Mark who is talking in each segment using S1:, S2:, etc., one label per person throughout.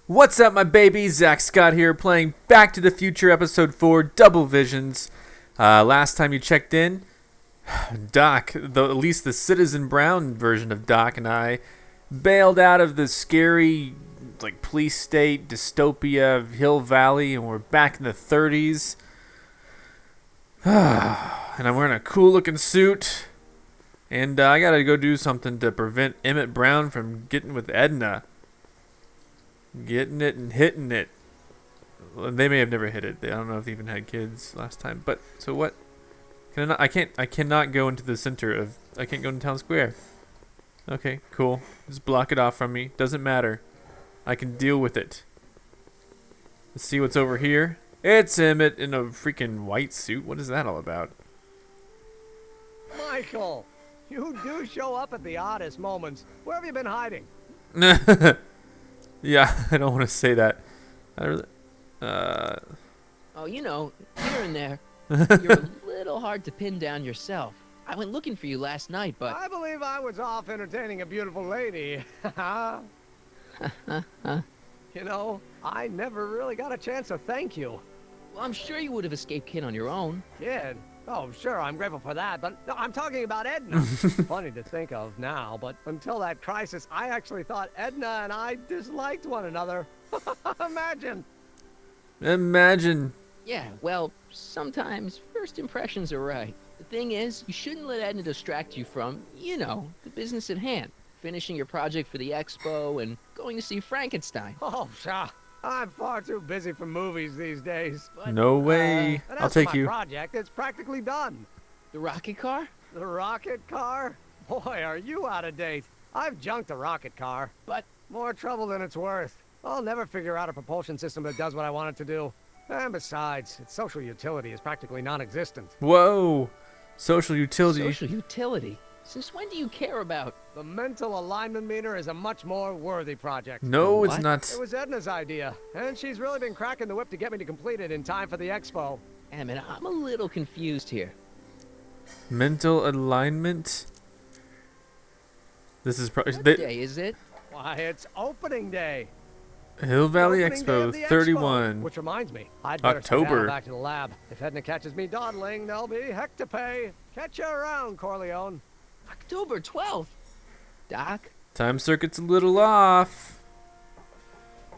S1: What's up, my baby? Zack Scott here, playing Back to the Future Episode 4, Double Visions. Last time you checked in, Doc, at least the Citizen Brown version of Doc and I, bailed out of the scary, police state dystopia of Hill Valley, and we're back in the 30s. And I'm wearing a cool-looking suit, and I gotta go do something to prevent Emmett Brown from getting with Edna. Getting it and hitting it. Well, they may have never hit it. I don't know if they even had kids last time. But so what? Can I not? I cannot go into the center of. I can't go into town square. Okay, cool. Just block it off from me. Doesn't matter. I can deal with it. Let's see what's over here. It's Emmett in a freaking white suit. What is that all about?
S2: Michael, you do show up at the oddest moments. Where have you been hiding?
S1: Yeah, I don't want to say that. I really,
S3: Oh, here and there. You're a little hard to pin down yourself. I went looking for you last night, but...
S2: I believe I was off entertaining a beautiful lady. I never really got a chance to thank you.
S3: Well, I'm sure you would have escaped Kid on your own.
S2: Kid? Oh, sure, I'm grateful for that, but no, I'm talking about Edna. Funny to think of now, but until that crisis, I actually thought Edna and I disliked one another. Imagine.
S3: Yeah, well, sometimes first impressions are right. The thing is, you shouldn't let Edna distract you from, the business at hand. Finishing your project for the Expo and going to see Frankenstein.
S2: Oh, pshaw. I'm far too busy for movies these days.
S1: But, no way. I'll take you.
S2: My project is practically done.
S3: The rocket car?
S2: The rocket car? Boy, are you out of date. I've junked a rocket car. But more trouble than it's worth. I'll never figure out a propulsion system that does what I want it to do. And besides, its social utility is practically non-existent.
S1: Whoa. Social utility.
S3: Social utility? Since when do you care about?
S2: The mental alignment meter is a much more worthy project.
S1: No,
S3: what?
S1: it's not.
S2: It was Edna's idea, and she's really been cracking the whip to get me to complete it in time for the Expo.
S3: Emmett, I'm a little confused here.
S1: Mental alignment? This is probably...
S3: What day is it?
S2: Why, it's opening day.
S1: Hill Valley
S2: Opening day
S1: Expo
S2: of the
S1: 31.
S2: Which reminds me, I'd better
S1: October.
S2: back to the lab. If Edna catches me dawdling, there'll be heck to pay. Catch you around, Corleone.
S3: October 12th. Doc?
S1: Time circuit's a little off.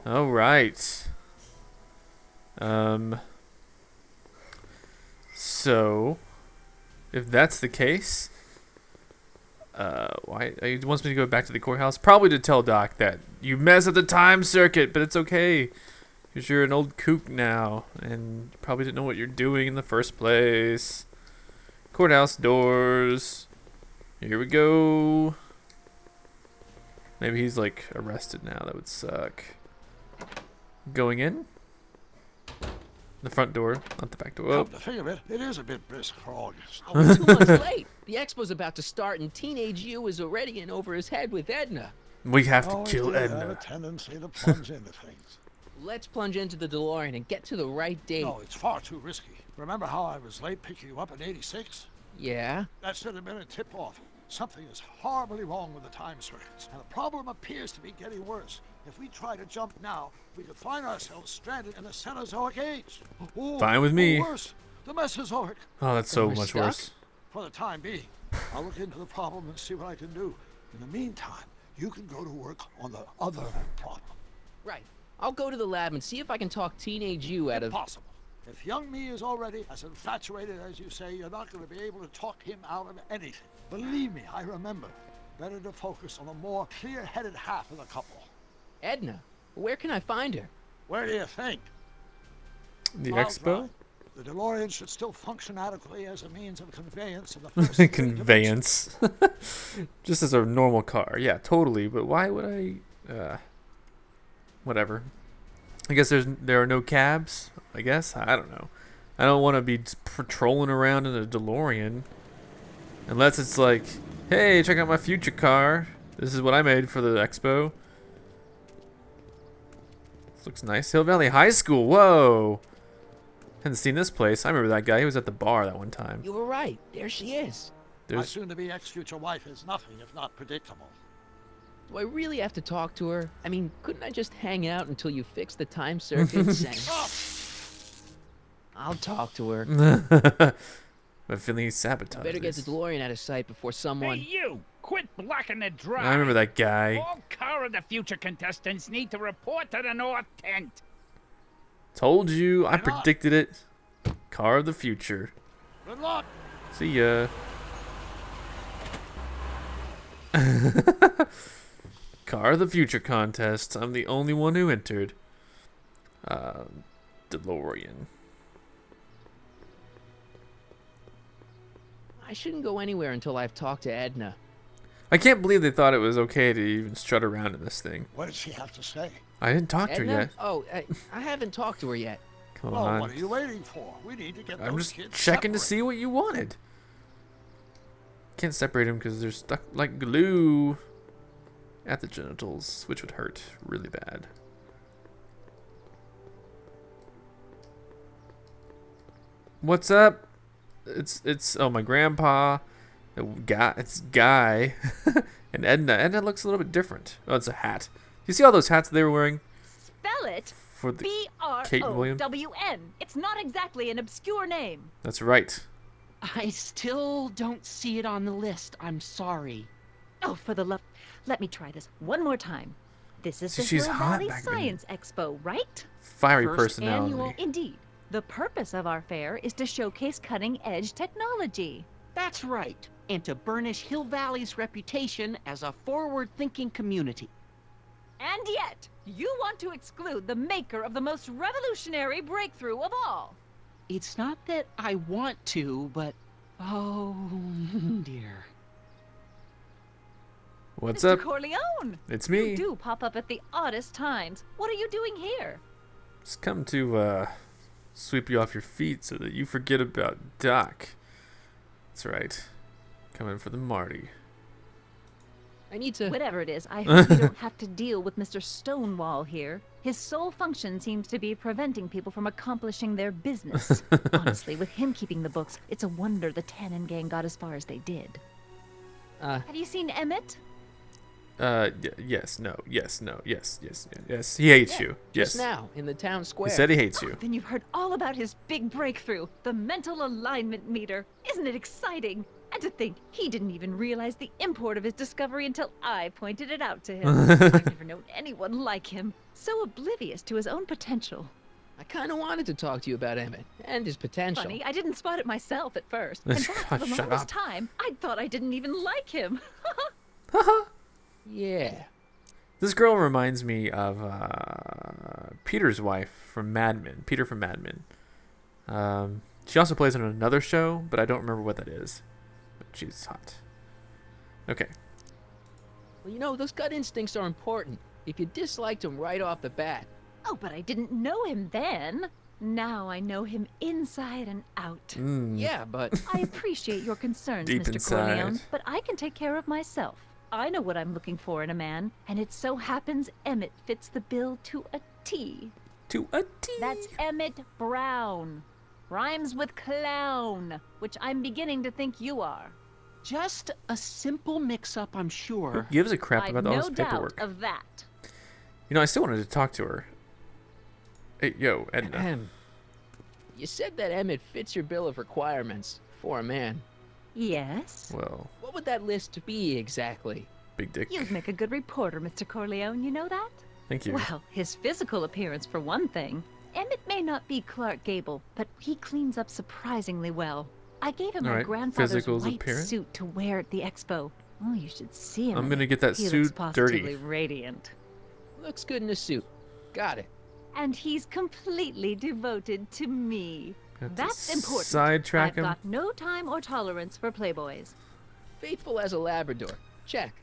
S1: All right. So, if that's the case, why he wants me to go back to the courthouse? Probably to tell Doc that you messed up the time circuit, but it's okay, because you're an old kook now, and you probably didn't know what you're doing in the first place. Courthouse doors. Here we go. Maybe he's arrested now. That would suck. Going in. The front door, not the back door. Oh.
S4: Come to think of it, it is a bit brisk for August.
S3: Oh, we're 2 months late. The Expo's about to start, and teenage you is already in over his head with Edna.
S1: We have to kill
S4: I have
S1: Edna.
S4: a tendency to plunge into things.
S3: Let's plunge into the DeLorean and get to the right date.
S4: No, it's far too risky. Remember how I was late picking you up in '86?
S3: Yeah?
S4: That should have been a tip-off. Something is horribly wrong with the time circuits, and the problem appears to be getting worse. If we try to jump now, we could find ourselves stranded in a Cenozoic age.
S1: Fine with me.
S4: Or worse, the Mesozoic.
S1: Oh, that's so
S3: We're
S1: much
S3: stuck?
S1: worse.
S4: For the time being, I'll look into the problem and see what I can do. In the meantime, you can go to work on the other problem.
S3: Right. I'll go to the lab and see if I can talk teenage you out of...
S4: Impossible. If young me is already as infatuated as you say, you're not going to be able to talk him out of anything. Believe me, I remember. Better to focus on the more clear-headed half of the couple.
S3: Edna. Where can I find her?
S4: Where do you think?
S1: The
S4: Miles
S1: Expo?
S4: Drive. The DeLorean should still function adequately as a means of conveyance in the first three dimensions.
S1: Conveyance. Just as a normal car. Yeah, totally. But why would I... whatever. I guess there are no cabs, I guess. I don't know. I don't want to be patrolling around in a DeLorean. Unless it's like, hey, check out my future car. This is what I made for the Expo. This looks nice. Hill Valley High School. Whoa. Hadn't seen this place. I remember that guy. He was at the bar that one time.
S3: You were right. There she is.
S4: My soon-to-be ex-future wife is nothing if not predictable.
S3: Do I really have to talk to her? I mean, couldn't I just hang out until you fix the time circuits and... I'll talk to her.
S1: My feeling he's sabotaged.
S3: Better get the DeLorean out of sight before someone...
S5: Hey, you! Quit blocking the drive!
S1: I remember that guy.
S5: All Car of the Future contestants need to report to the North Tent.
S1: Told you. I
S4: Why not?
S1: predicted it. Car of the future.
S4: Good luck.
S1: See ya. Car of the future contest. I'm the only one who entered. DeLorean.
S3: I shouldn't go anywhere until I've talked to Edna.
S1: I can't believe they thought it was okay to even strut around in this thing.
S4: What did she have to say?
S1: I didn't talk to her
S3: Edna?
S1: yet.
S3: Oh, I haven't talked to her yet.
S1: Come
S4: Well,
S1: on.
S4: what are you waiting for? We need to get
S1: I'm
S4: those
S1: just
S4: kids
S1: checking to
S4: separated.
S1: see what you wanted. Can't separate them because they're stuck like glue at the genitals, which would hurt really bad. What's up? It's oh, my grandpa. It's Guy and Edna. Edna looks a little bit different. Oh, it's a hat. You see all those hats they were wearing
S6: Spell it
S1: for the Kate Williams?
S6: B-R-O-W-N. It's not exactly an obscure name.
S1: That's right.
S7: I still don't see it on the list. I'm sorry.
S6: Oh, for the love... Let me try this one more time. This is
S1: See,
S6: the
S1: she's
S6: Hill
S1: hot
S6: Valley
S1: back then.
S6: Science Expo, right?
S1: Fiery
S7: First
S1: personality.
S7: annual-
S6: Indeed. The purpose of our fair is to showcase cutting-edge technology.
S7: That's right. And to burnish Hill Valley's reputation as a forward-thinking community.
S6: And yet, you want to exclude the maker of the most revolutionary breakthrough of all.
S7: It's not that I want to, but... Oh, dear.
S1: What's
S6: Mr.
S1: up?
S6: Corleone!
S1: It's me.
S6: You do pop up at the oddest times. What are you doing here?
S1: Just come to sweep you off your feet so that you forget about Doc. That's right. Coming for the Marty.
S3: I need to...
S6: Whatever it is, I hope you don't have to deal with Mr. Stonewall here. His sole function seems to be preventing people from accomplishing their business. Honestly, with him keeping the books, it's a wonder the Tannen gang got as far as they did. Have you seen Emmett?
S1: Yes, no, yes, no, yes, yes, yes. He hates you. Yes.
S3: Just now, in the town square.
S1: He said he hates you.
S6: Then you've heard all about his big breakthrough, the mental alignment meter. Isn't it exciting? And to think, he didn't even realize the import of his discovery until I pointed it out to him. I've never known anyone like him. So oblivious to his own potential.
S3: I kind of wanted to talk to you about Emmett and his potential.
S6: Funny, I didn't spot it myself at first. In fact, for the
S1: Shut
S6: longest
S1: up.
S6: time, I thought I didn't even like him.
S3: Yeah.
S1: This girl reminds me of Peter's wife from Mad Men. Peter from Mad Men. She also plays on another show, but I don't remember what that is. But she's hot. Okay.
S3: Well, you know, those gut instincts are important. If you disliked him right off the bat.
S6: Oh, but I didn't know him then. Now I know him inside and out.
S3: Yeah, but...
S6: I appreciate your concerns,
S1: Deep
S6: Mr.
S1: inside.
S6: Corleone, but I can take care of myself. I know what I'm looking for in a man, and it so happens Emmett fits the bill to a T.
S1: To a T.
S6: That's Emmett Brown. Rhymes with clown, which I'm beginning to think you are.
S7: Just a simple mix-up, I'm
S1: Who
S7: sure.
S1: gives a crap
S6: I've
S1: about all
S6: no
S1: this
S6: doubt
S1: paperwork?
S6: of that.
S1: You know, I still wanted to talk to her. Hey, yo, Edna.
S3: Ahem. You said that Emmett fits your bill of requirements for a man.
S6: Yes?
S1: Well,
S3: What would that list be exactly?
S1: big dick.
S6: You'd make a good reporter, Mr. Corleone, you know that?
S1: Thank you.
S6: Well, his physical appearance for one thing. Emmett may not be Clark Gable, but he cleans up surprisingly well. I gave him
S1: All
S6: my
S1: right,
S6: grandfather's
S1: physical's
S6: white
S1: appearance.
S6: suit to wear at the expo. Oh, you should see him.
S1: I'm
S6: in
S1: gonna
S6: it.
S1: get that
S6: he
S1: suit
S6: looks positively
S1: dirty.
S6: radiant.
S3: Looks good in a suit. Got it.
S6: And he's completely devoted to me.
S1: Have to
S6: That's important.
S1: Sidetrack
S6: I've
S1: him.
S6: got no time or tolerance for playboys.
S3: Faithful as a Labrador. Check.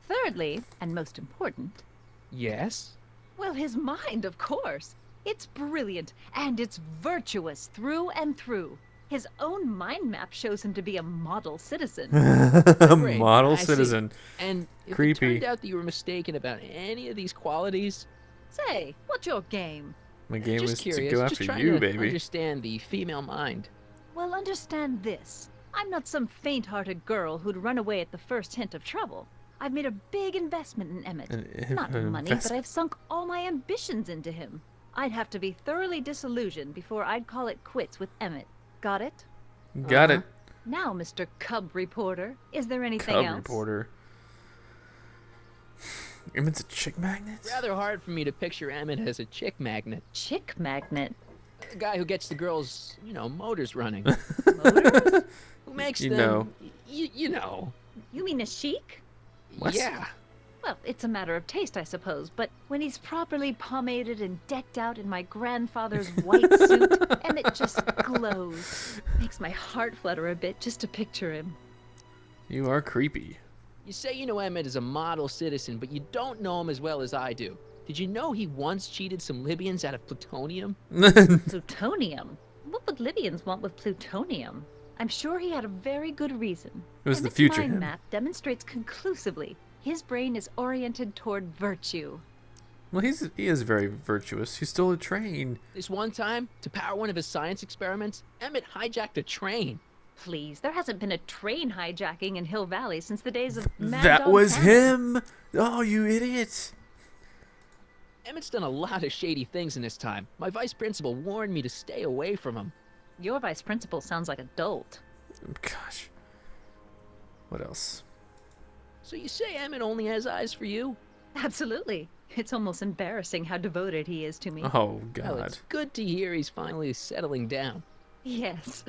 S6: Thirdly, and most important,
S3: Yes?
S6: well, his mind, of course. It's brilliant, and it's virtuous through and through. His own mind map shows him to be a model citizen.
S3: Great,
S1: Model
S3: I see.
S1: citizen.
S3: And if
S1: Creepy.
S3: it turned out that you were mistaken about any of these qualities,
S6: Say, what's your game?
S1: My game
S3: just
S1: was
S3: curious,
S1: to go
S3: just
S1: after
S3: trying
S1: you,
S3: to
S1: baby.
S3: understand the female mind.
S6: Well, understand this. I'm not some faint-hearted girl who'd run away at the first hint of trouble. I've made a big investment in Emmett. Not
S1: An
S6: money, but I've sunk all my ambitions into him. I'd have to be thoroughly disillusioned before I'd call it quits with Emmett. Got it?
S1: Got it.
S6: Now, Mr. Cub Reporter, is there anything
S1: Cub
S6: else?
S1: reporter. Emmett's a chick magnet?
S3: Rather hard for me to picture Emmett as a chick magnet.
S6: Chick magnet.
S3: A guy who gets the girls, motors running.
S6: Motors?
S3: Who makes
S1: You
S3: them,
S1: know.
S3: You know.
S6: You mean a chic?
S1: What?
S3: Yeah.
S6: Well, it's a matter of taste, I suppose, but when he's properly pomaded and decked out in my grandfather's white suit, Emmett just glows. Makes my heart flutter a bit just to picture him.
S1: You are creepy.
S3: You say you know Emmett is a model citizen, but you don't know him as well as I do. Did you know he once cheated some Libyans out of plutonium?
S6: Plutonium? What would Libyans want with plutonium? I'm sure he had a very good reason.
S1: It was the
S6: Emmett's
S1: future
S6: mind
S1: him.
S6: map demonstrates conclusively his brain is oriented toward virtue.
S1: Well, he is very virtuous. He stole a train.
S3: This one time, to power one of his science experiments, Emmett hijacked a train.
S6: Please, there hasn't been a train hijacking in Hill Valley since the days of Mad
S1: That
S6: Dog
S1: was
S6: Cannon.
S1: him. Oh, you idiot.
S3: Emmett's done a lot of shady things in his time. My vice principal warned me to stay away from him.
S6: Your vice principal sounds like a dolt.
S1: Gosh. What else?
S3: So you say Emmett only has eyes for you?
S6: Absolutely. It's almost embarrassing how devoted he is to me.
S1: Oh,
S3: Well,
S1: God.
S3: it's good to hear he's finally settling down.
S6: Yes.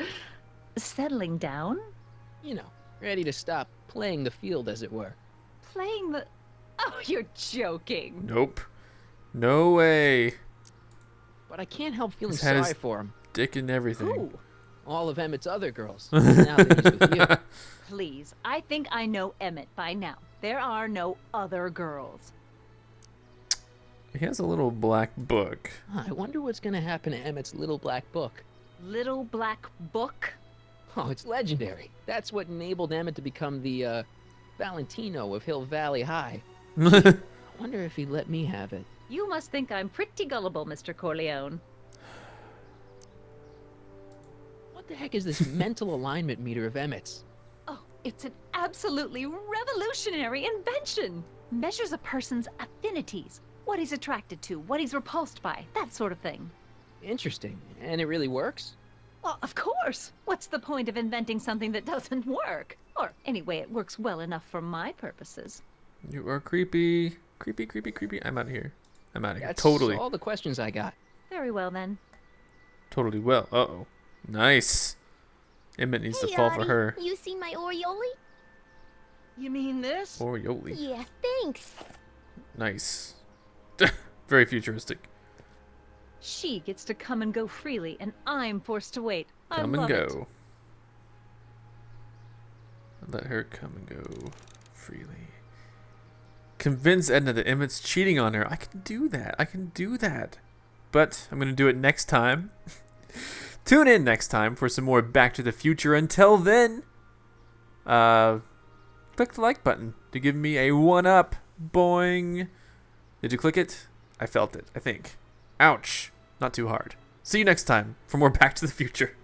S6: Settling down?
S3: Ready to stop playing the field, as it were.
S6: Playing the... Oh, you're joking.
S1: Nope. No way.
S3: But I can't help feeling
S1: He's had his
S3: sorry for him.
S1: dick and everything.
S3: Who? All of Emmett's other girls. Now that he's with you.
S6: Please, I think I know Emmett by now. There are no other girls.
S1: He has a little black book.
S3: I wonder what's going to happen to Emmett's little black book.
S6: Little black book?
S3: Oh, it's legendary. That's what enabled Emmett to become the, Valentino of Hill Valley High. I wonder if he'd let me have it.
S6: You must think I'm pretty gullible, Mr. Corleone.
S3: What the heck is this mental alignment meter of Emmett's?
S6: Oh, it's an absolutely revolutionary invention. Measures a person's affinities, what he's attracted to, what he's repulsed by, that sort of thing.
S3: Interesting. And it really works?
S6: Well, of course. What's the point of inventing something that doesn't work? Or anyway, it works well enough for my purposes.
S1: You are creepy. Creepy, creepy, creepy. I'm out of here. I'm out of here.
S3: That's
S1: Totally.
S3: all the questions I got.
S6: Very well, then.
S1: Totally well. Uh-oh. Nice. Emmett needs to fall for her.
S8: You see my Orioli?
S7: You mean this?
S1: Orioli.
S8: Yeah, thanks.
S1: Nice. Very futuristic.
S6: She gets to come and go freely, and I'm forced to wait. I
S1: Come and
S6: love it.
S1: go. Let her come and go freely. Convince Edna that Emmett's cheating on her. I can do that. I can do that. But I'm going to do it next time. Tune in next time for some more Back to the Future. Until then, click the like button to give me a 1-up. Boing. Did you click it? I felt it, I think. Ouch. Not too hard. See you next time for more Back to the Future.